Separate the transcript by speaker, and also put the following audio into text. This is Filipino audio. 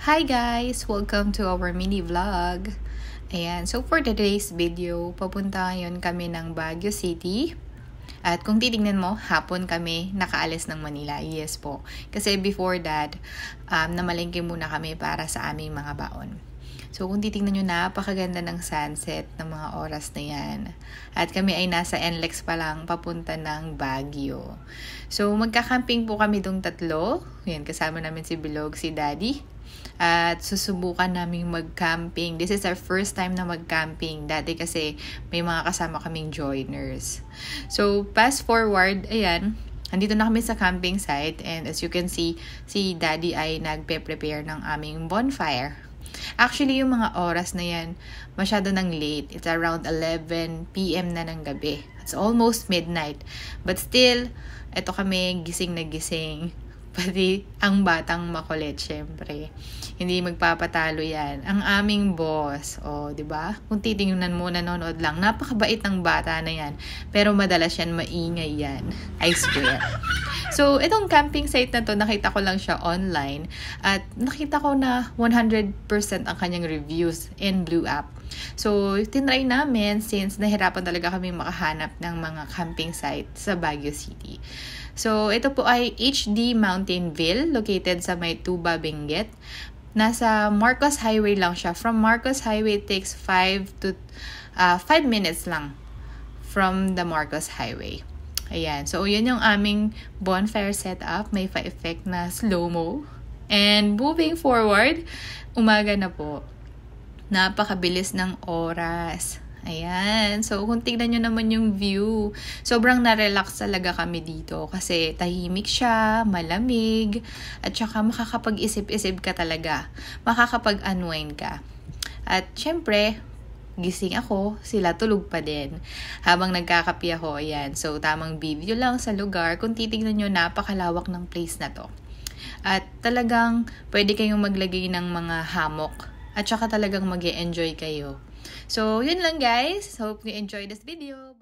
Speaker 1: Hi guys! Welcome to our mini vlog. Ayan, so for today's video, papunta ngayon kami ng Baguio City. At kung titingnan mo, hapon kami nakaalis ng Manila. Yes po. Kasi before that, namalengke muna kami para sa aming mga baon. So kung titingnan nyo, napakaganda ng sunset ng mga oras na yan. At kami ay nasa NLEX pa lang papunta ng Baguio. So magka-camping po kami dong tatlo. Yan, kasama namin si Bilog, si Daddy. At susubukan namin mag-camping. This is our first time na mag-camping. Dati kasi may mga kasama kaming joiners. So fast forward, ayan. Andito na kami sa camping site. And as you can see, si Daddy ay nagpe-prepare ng aming bonfire. Actually, yung mga oras na yan, masyado nang late. It's around 11 PM na ng gabi. It's almost midnight. But still, eto kami gising na gising. Pati ang batang makulit, syempre. Hindi magpapatalo yan. Ang aming boss, di ba? Kung titingnan mo, nanonood lang, napakabait ng bata na yan. Pero madalas yan, maingay yan. I swear. So, itong camping site na to, nakita ko lang siya online. At nakita ko na 100% ang kanyang reviews in Blue App. So, tinry namin since nahirapan talaga kami makahanap ng mga camping site sa Baguio City. So, ito po ay HD Mountainville, located sa may Tuba, Benguet. Nasa Marcos Highway lang siya. From Marcos Highway, it takes 5 minutes lang from the Marcos Highway. Ayan. So, yun yung aming bonfire setup. May effect na slow-mo. And moving forward, umaga na po. Napakabilis ng oras. Ayan. So, kung tignan nyo naman yung view, sobrang na-relax talaga kami dito kasi tahimik siya, malamig, at saka makakapag-isip-isip ka talaga. Makakapag-unwind ka. At syempre, gising ako, sila tulog pa din. Habang nagkakapi ako, ayan. So, tamang video lang sa lugar. Kung titignan nyo, napakalawak ng place na to. At talagang pwede kayong maglagay ng mga hammock. At saka talagang mag-e-enjoy kayo. So, yun lang guys. Hope you enjoyed this video.